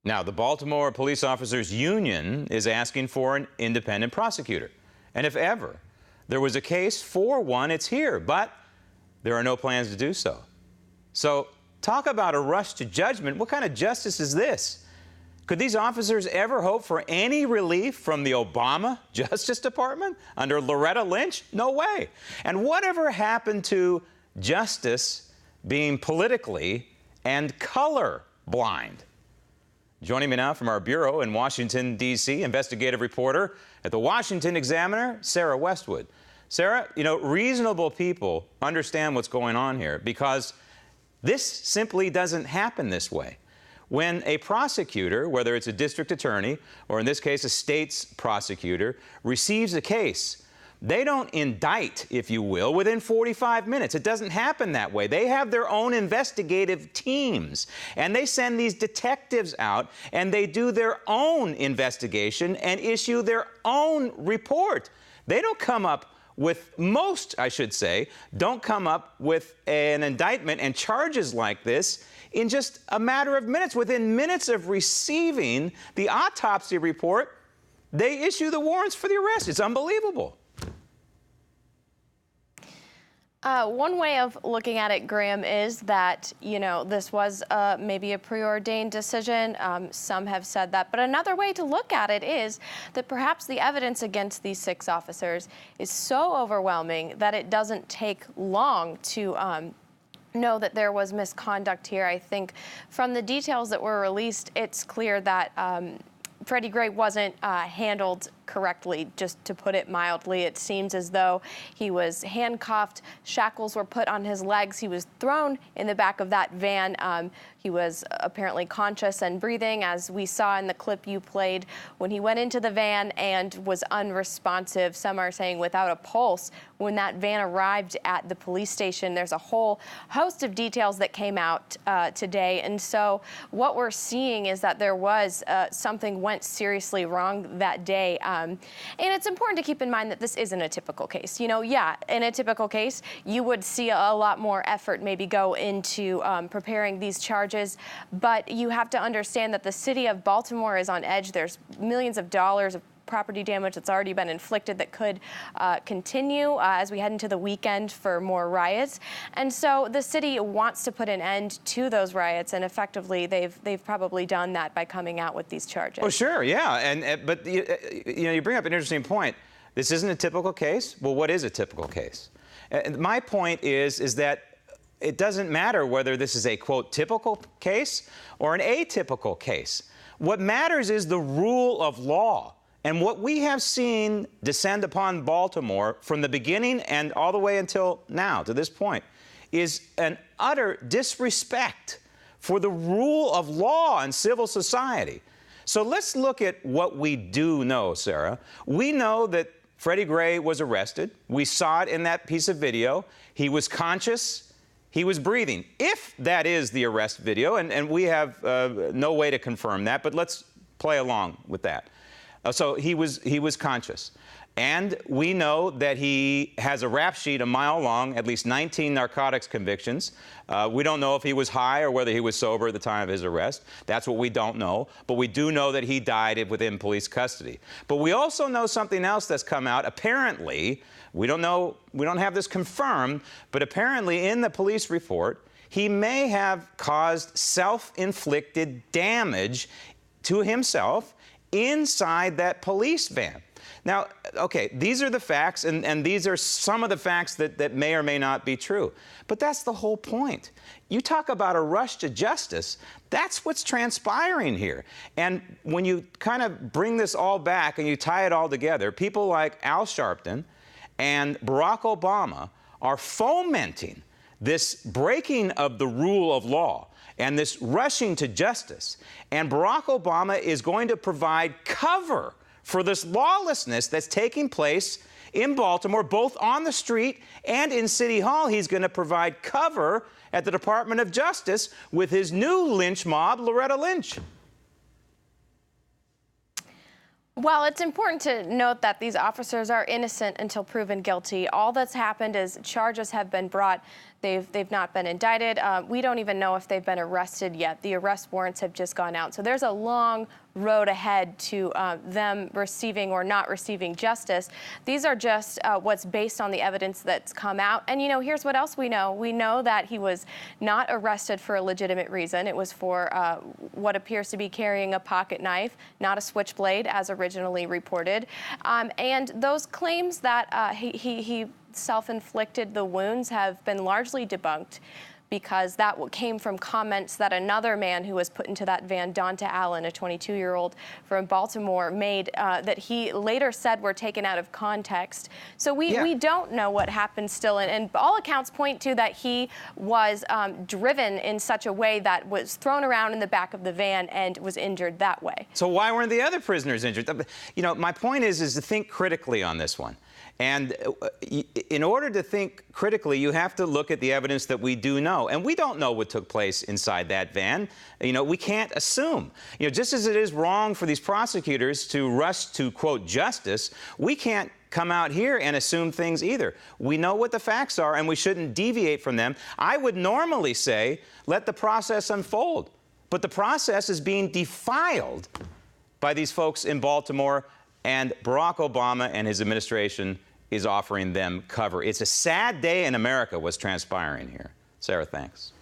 Now, the Baltimore Police Officers Union is asking for an independent prosecutor. And if ever there was a case for one, it's here. But there are no plans to do so. So talk about a rush to judgment. What kind of justice is this? Could these officers ever hope for any relief from the Obama Justice Department under Loretta Lynch? No way. And whatever happened to justice being politically and color blind? Joining me now from our bureau in Washington, D.C., investigative reporter at the Washington Examiner, Sarah Westwood. Sarah, reasonable people understand what's going on here because this simply doesn't happen this way. When a prosecutor, whether it's a district attorney or in this case a state's prosecutor, receives a case, they don't indict, if you will, within 45 minutes. It doesn't happen that way. They have their own investigative teams, and they send these detectives out, and they do their own investigation and issue their own report. They don't come up with, most, I should say, don't come up with an indictment and charges like this in just a matter of minutes. Within minutes of receiving the autopsy report, they issue the warrants for the arrest. It's unbelievable. One way of looking at it, Graham, is that, this was maybe a preordained decision. Some have said that. But another way to look at it is that perhaps the evidence against these 6 officers is so overwhelming that it doesn't take long to know that there was misconduct here. I think from the details that were released, it's clear that Freddie Gray wasn't handled correctly, just to put it mildly. It seems as though he was handcuffed, shackles were put on his legs, he was thrown in the back of that van. He was apparently conscious and breathing, as we saw in the clip you played, when he went into the van, and was unresponsive, some are saying without a pulse, when that van arrived at the police station. There's a whole host of details that came out today. And so what we're seeing is that there was something went seriously wrong that day. And it's important to keep in mind that this isn't a typical case. In a typical case, you would see a lot more effort maybe go into preparing these charges. But you have to understand that the city of Baltimore is on edge. There's millions of dollars of property damage that's already been inflicted that could continue as we head into the weekend for more riots. And so the city wants to put an end to those riots, and effectively they've probably done that by coming out with these charges. Well, sure, yeah, but you bring up an interesting point. This isn't a typical case. Well, what is a typical case? My point is that it doesn't matter whether this is a, quote, typical case or an atypical case. What matters is the rule of law. And what we have seen descend upon Baltimore from the beginning and all the way until now, to this point, is an utter disrespect for the rule of law and civil society. So let's look at what we do know, Sarah. We know that Freddie Gray was arrested. We saw it in that piece of video. He was conscious. He was breathing. If that is the arrest video, and we have no way to confirm that, but let's play along with that. So he was conscious. And we know that he has a rap sheet a mile long, at least 19 narcotics convictions. We don't know if he was high or whether he was sober at the time of his arrest. That's what we don't know. But we do know that he died within police custody. But we also know something else that's come out. Apparently, we don't know, we don't have this confirmed, but apparently in the police report, he may have caused self-inflicted damage to himself inside that police van. Now, okay, these are the facts, and these are some of the facts that may or may not be true. But that's the whole point. You talk about a rush to justice, that's what's transpiring here. And when you kind of bring this all back and you tie it all together, people like Al Sharpton and Barack Obama are fomenting this breaking of the rule of law and this rushing to justice. And Barack Obama is going to provide cover for this lawlessness that's taking place in Baltimore, both on the street and in City Hall. He's going to provide cover at the Department of Justice with his new lynch mob, Loretta Lynch. Well, it's important to note that these officers are innocent until proven guilty. All that's happened is charges have been brought. They've not been indicted. We don't even know if they've been arrested yet. The arrest warrants have just gone out. So there's a long road ahead to them receiving or not receiving justice. These are just what's based on the evidence that's come out. And, you know, here's what else we know. We know that he was not arrested for a legitimate reason. It was for what appears to be carrying a pocket knife, not a switchblade, as originally reported. And those claims that he self-inflicted the wounds have been largely debunked, because that came from comments that another man who was put into that van, Donta Allen, a 22-year-old from Baltimore, made that he later said were taken out of context. So we don't know what happened still, and all accounts point to that he was driven in such a way that was thrown around in the back of the van and was injured that way. So why weren't the other prisoners injured? You know, my point is to think critically on this one. And in order to think critically, you have to look at the evidence that we do know. And we don't know what took place inside that van. You know, we can't assume. You know, just as it is wrong for these prosecutors to rush to, quote, justice, we can't come out here and assume things either. We know what the facts are, and we shouldn't deviate from them. I would normally say, let the process unfold. But the process is being defiled by these folks in Baltimore, and Barack Obama and his administration is offering them cover. It's a sad day in America what's transpiring here. Sarah, thanks.